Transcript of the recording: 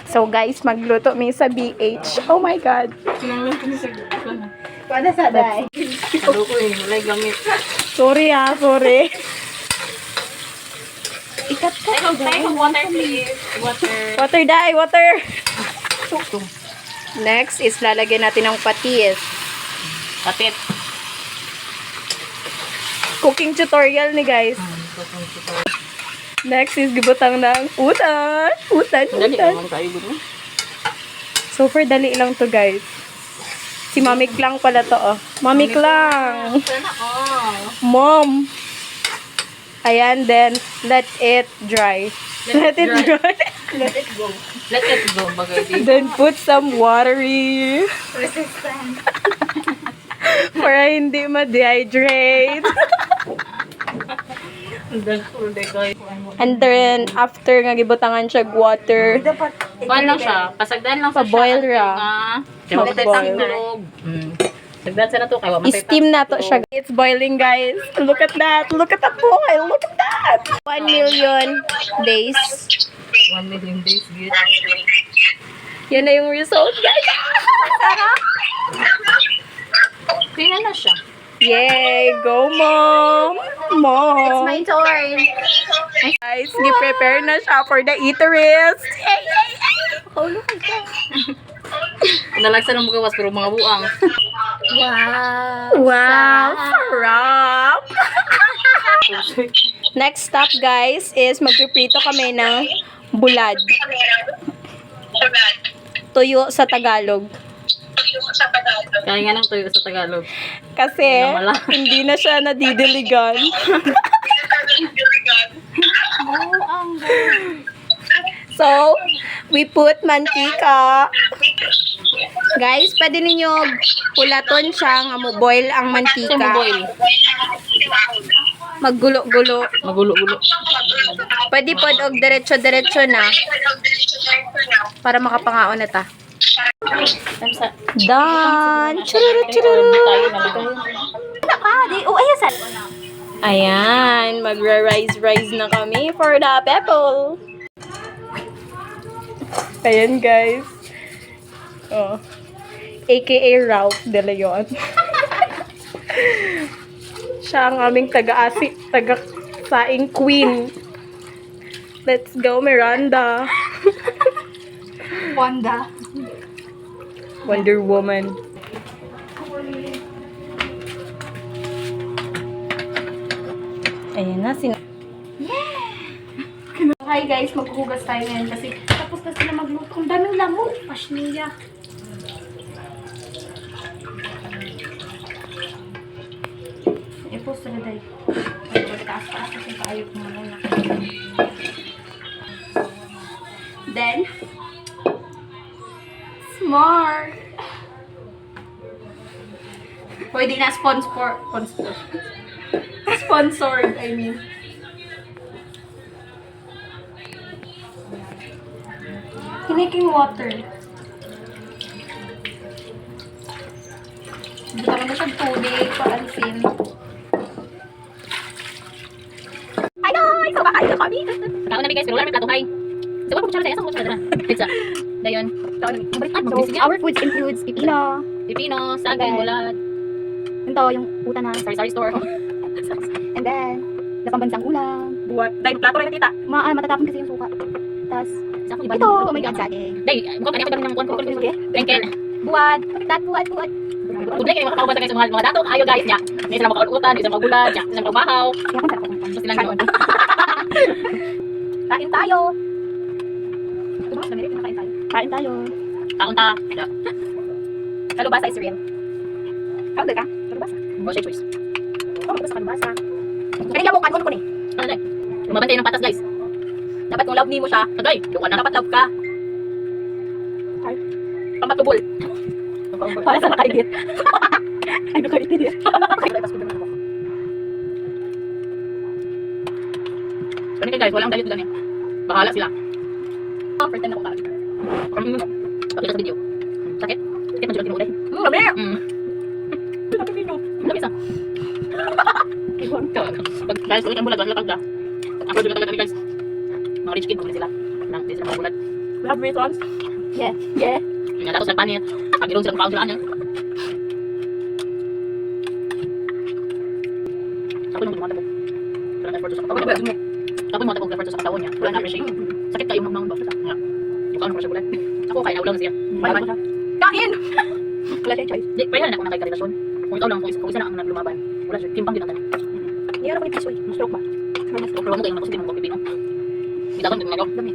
So guys, magluto mi sa BH. Oh my God. Sinanglan ko sa gusto na. Paano sa day? Ano ko walay gamit. Sorry sorry. Ikat ka. Tayo kung water please. Water. Water dai, water. Tuk. Next is lalagyan natin ng patis. Katit. Cooking tutorial ni guys. Next is gibutang ng utan. Dali naman kayo gusto. Super dali lang to guys. Si Mami Klang pala to oh. Mami Klang. Sana all. Mom. Ayan, then let it dry. Let it dry. Let it go. Let it go bagay di. Then put some watery. Resistant. Para hindi ma-dehydrate. And then, after nga gibutangan siya water, Dapat. Kuan lang siya. Pasagdan lang sa Pa-boil ra. Pa-boil. Sagdan sa na to kay wa man tayo steam na to siya. It's boiling guys. Look at that. Look at the boil. Look at that. 1 million days. 1 million days good. Yan na yung result guys. Sarap. Tingnan na siya. Yay! Go mom! Mom! My turn. Guys, gi-prepare na siya for the eateries. Yay! Yay! Yay! Oh, look at that. Nalagsa ng magawas pero mga buang. Wow. Wow! Sarap! Next stop guys is magpiprito kami ng bulad. Tuyo sa Tagalog. Kaya nga nang tuyo sa Tagalog. Kasi Wala. hindi na siya nadidiligan. So, we put mantika. Guys, pwede ninyo pulaton siya nga mo boil ang Kasi mantika. mo boil. Maggulo-gulo. Magulo-gulo. Pwede po og diretso-diretso na para makapangaon na ta. Tamsa. Done! Chururu, chururu. Tayo na lang. Ayun sa. Ayan, magra-rise na kami for the people. Ayan guys. Oh. AKA Ralph De Leon. Siya ang aming taga-saing queen. Let's go, Miranda. Wanda. Wonder Woman. Ayan na, Hi guys, maghuhugas tayo ngayon kasi tapos na sila magluto. Ang daming lamok. Pashniya. I-post na dahil. Taas-taas kasi kaayok mo muna. Then, smart. Pwede na sponsored, I mean. Kiniking water. Buta mo na siya tubig, paansin. Hi guys! Kumakain na kami! Kaon na guys, pero wala may plato. Hi. So, wala ko kutsara sa isang kutsara na. Pizza. Dayon. So, our foods includes pipino. Pipino, saging, bulat. Ito, yung uta na. Sari-sari store. And then, napambansang ulam. Buat. Dahil plato rin na tita. Matatapon kasi yung suka. Tapos, Saan ko ito, iba? oh my God, saging. Day, mukhang kanya ko dami ng kuwan ko. Blanket. Buwad. Buwad. Tudlay kayo makakauban guys sa mga dato. Ayaw guys niya. Hindi sila makauutan, hindi sila magulat, hindi sila magbahaw. Kaya kung sarap Gusto sila yun. Kain tayo. Tumas, dami rin kain tayo. Kain tayo. Taon-ta. Kalubasa is real. Kalubasa ka? Kalubasa. Oh, shake choice. Kalubasa, kalubasa. Kanina mo, kanun ko ni. Ano day? Lumabantay ng patas guys. Dapat kung love ni mo siya, Agay, yung ka na. dapat love ka. Pamatubol. Para sa nakaigit. Ay, nakaigit. Ganun guys, walang diet lang yan. Bahala sila. First time na ko kain. Pakita sa video. Sakit? Sakit man sila tinulay. Dami! Dami sa. Guys, ulit ang bulag. Ako dito talaga guys. Mga rich kid, bumili sila. Hindi sila makagulat. We have reasons. Yeah. Yeah. Yung datos nagpanit. Pag-irong sila kumaon sila niya. Tapos yung mga tabog. Wala na effort sa katawan niya. Tapos yung mga tabog effort sa katawan niya. Wala na appreciate. Sakit kayo ng bawat sa. Yung kaon ko siya bulan. Ako kaya naulang na siya. Wala siya. Kain! Wala siya choice. Di, pwede na ako na kay karelasyon. Kung ikaw lang, kung isa na ang naglumaban. Wala siya. Timbang din ang tanin. Hindi ako nagpiso eh. Stroke ba? Pero ano kayo, nakusin din mo, pipino. Bitagan din nga. Dami.